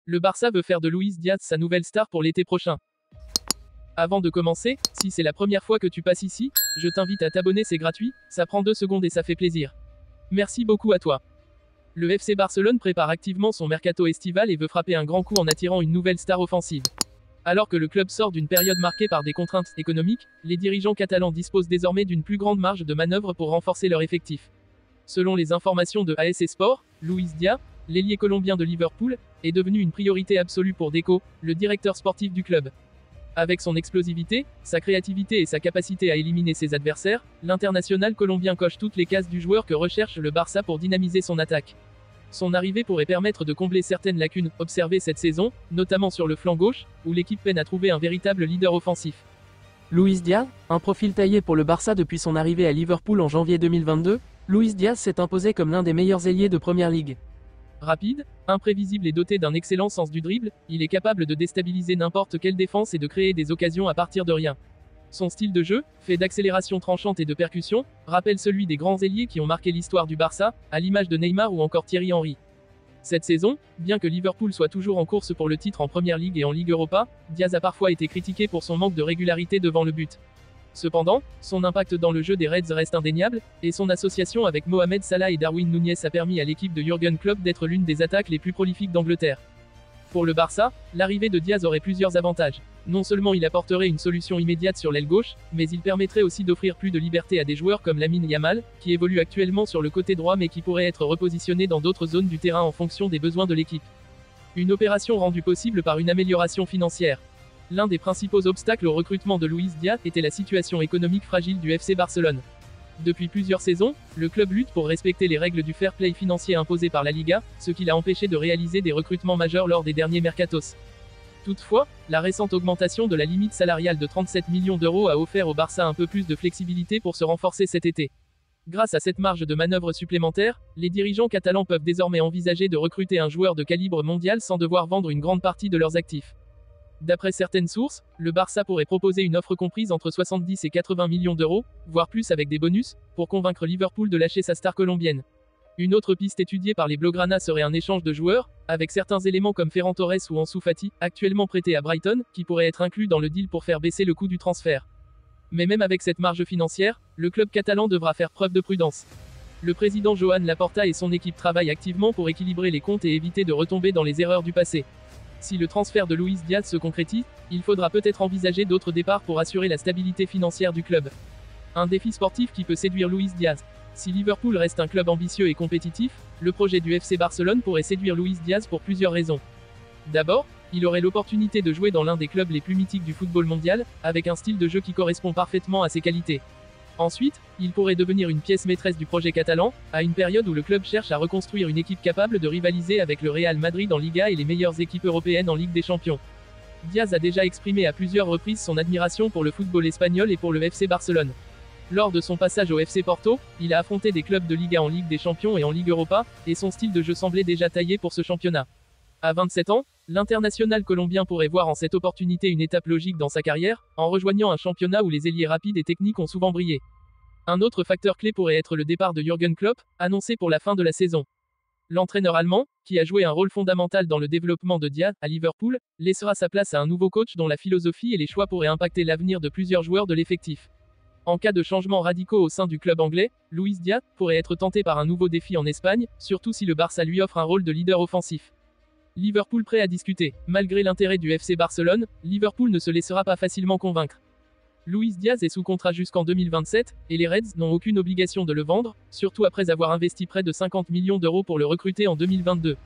Le Barça veut faire de Luis Diaz sa nouvelle star pour l'été prochain. Avant de commencer, si c'est la première fois que tu passes ici, je t'invite à t'abonner, c'est gratuit, ça prend 2 secondes et ça fait plaisir. Merci beaucoup à toi. Le FC Barcelone prépare activement son mercato estival et veut frapper un grand coup en attirant une nouvelle star offensive. Alors que le club sort d'une période marquée par des contraintes économiques, les dirigeants catalans disposent désormais d'une plus grande marge de manœuvre pour renforcer leur effectif. Selon les informations de AS Sport, Luis Diaz, l'ailier colombien de Liverpool, est devenu une priorité absolue pour Deco, le directeur sportif du club. Avec son explosivité, sa créativité et sa capacité à éliminer ses adversaires, l'international colombien coche toutes les cases du joueur que recherche le Barça pour dynamiser son attaque. Son arrivée pourrait permettre de combler certaines lacunes observées cette saison, notamment sur le flanc gauche, où l'équipe peine à trouver un véritable leader offensif. Luis Diaz, un profil taillé pour le Barça depuis son arrivée à Liverpool en janvier 2022, Luis Diaz s'est imposé comme l'un des meilleurs ailiers de Première Ligue. Rapide, imprévisible et doté d'un excellent sens du dribble, il est capable de déstabiliser n'importe quelle défense et de créer des occasions à partir de rien. Son style de jeu, fait d'accélération tranchante et de percussion, rappelle celui des grands ailiers qui ont marqué l'histoire du Barça, à l'image de Neymar ou encore Thierry Henry. Cette saison, bien que Liverpool soit toujours en course pour le titre en Première Ligue et en Ligue Europa, Diaz a parfois été critiqué pour son manque de régularité devant le but. Cependant, son impact dans le jeu des Reds reste indéniable, et son association avec Mohamed Salah et Darwin Núñez a permis à l'équipe de Jürgen Klopp d'être l'une des attaques les plus prolifiques d'Angleterre. Pour le Barça, l'arrivée de Diaz aurait plusieurs avantages. Non seulement il apporterait une solution immédiate sur l'aile gauche, mais il permettrait aussi d'offrir plus de liberté à des joueurs comme Lamine Yamal, qui évolue actuellement sur le côté droit mais qui pourrait être repositionné dans d'autres zones du terrain en fonction des besoins de l'équipe. Une opération rendue possible par une amélioration financière. L'un des principaux obstacles au recrutement de Luis Diaz était la situation économique fragile du FC Barcelone. Depuis plusieurs saisons, le club lutte pour respecter les règles du fair play financier imposées par la Liga, ce qui l'a empêché de réaliser des recrutements majeurs lors des derniers mercatos. Toutefois, la récente augmentation de la limite salariale de 37 millions d'euros a offert au Barça un peu plus de flexibilité pour se renforcer cet été. Grâce à cette marge de manœuvre supplémentaire, les dirigeants catalans peuvent désormais envisager de recruter un joueur de calibre mondial sans devoir vendre une grande partie de leurs actifs. D'après certaines sources, le Barça pourrait proposer une offre comprise entre 70 et 80 millions d'euros, voire plus avec des bonus, pour convaincre Liverpool de lâcher sa star colombienne. Une autre piste étudiée par les Blaugrana serait un échange de joueurs, avec certains éléments comme Ferran Torres ou Ansu Fati, actuellement prêtés à Brighton, qui pourraient être inclus dans le deal pour faire baisser le coût du transfert. Mais même avec cette marge financière, le club catalan devra faire preuve de prudence. Le président Joan Laporta et son équipe travaillent activement pour équilibrer les comptes et éviter de retomber dans les erreurs du passé. Si le transfert de Luis Diaz se concrétise, il faudra peut-être envisager d'autres départs pour assurer la stabilité financière du club. Un défi sportif qui peut séduire Luis Diaz. Si Liverpool reste un club ambitieux et compétitif, le projet du FC Barcelone pourrait séduire Luis Diaz pour plusieurs raisons. D'abord, il aurait l'opportunité de jouer dans l'un des clubs les plus mythiques du football mondial, avec un style de jeu qui correspond parfaitement à ses qualités. Ensuite, il pourrait devenir une pièce maîtresse du projet catalan, à une période où le club cherche à reconstruire une équipe capable de rivaliser avec le Real Madrid en Liga et les meilleures équipes européennes en Ligue des Champions. Diaz a déjà exprimé à plusieurs reprises son admiration pour le football espagnol et pour le FC Barcelone. Lors de son passage au FC Porto, il a affronté des clubs de Liga en Ligue des Champions et en Ligue Europa, et son style de jeu semblait déjà taillé pour ce championnat. À 27 ans, l'international colombien pourrait voir en cette opportunité une étape logique dans sa carrière, en rejoignant un championnat où les ailiers rapides et techniques ont souvent brillé. Un autre facteur clé pourrait être le départ de Jürgen Klopp, annoncé pour la fin de la saison. L'entraîneur allemand, qui a joué un rôle fondamental dans le développement de Diaz à Liverpool, laissera sa place à un nouveau coach dont la philosophie et les choix pourraient impacter l'avenir de plusieurs joueurs de l'effectif. En cas de changements radicaux au sein du club anglais, Luis Diaz pourrait être tenté par un nouveau défi en Espagne, surtout si le Barça lui offre un rôle de leader offensif. Liverpool prêt à discuter. Malgré l'intérêt du FC Barcelone, Liverpool ne se laissera pas facilement convaincre. Luis Diaz est sous contrat jusqu'en 2027, et les Reds n'ont aucune obligation de le vendre, surtout après avoir investi près de 50 millions d'euros pour le recruter en 2022.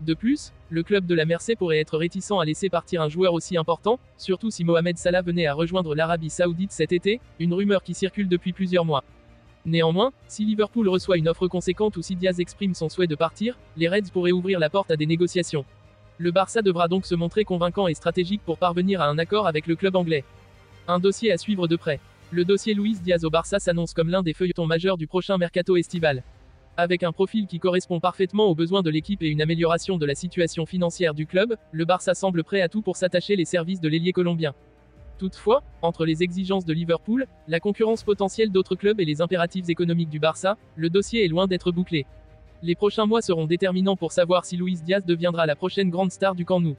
De plus, le club de la Mercé pourrait être réticent à laisser partir un joueur aussi important, surtout si Mohamed Salah venait à rejoindre l'Arabie Saoudite cet été, une rumeur qui circule depuis plusieurs mois. Néanmoins, si Liverpool reçoit une offre conséquente ou si Diaz exprime son souhait de partir, les Reds pourraient ouvrir la porte à des négociations. Le Barça devra donc se montrer convaincant et stratégique pour parvenir à un accord avec le club anglais. Un dossier à suivre de près. Le dossier Luis Diaz au Barça s'annonce comme l'un des feuilletons majeurs du prochain mercato estival. Avec un profil qui correspond parfaitement aux besoins de l'équipe et une amélioration de la situation financière du club, le Barça semble prêt à tout pour s'attacher les services de l'ailier colombien. Toutefois, entre les exigences de Liverpool, la concurrence potentielle d'autres clubs et les impératifs économiques du Barça, le dossier est loin d'être bouclé. Les prochains mois seront déterminants pour savoir si Luis Diaz deviendra la prochaine grande star du Camp Nou.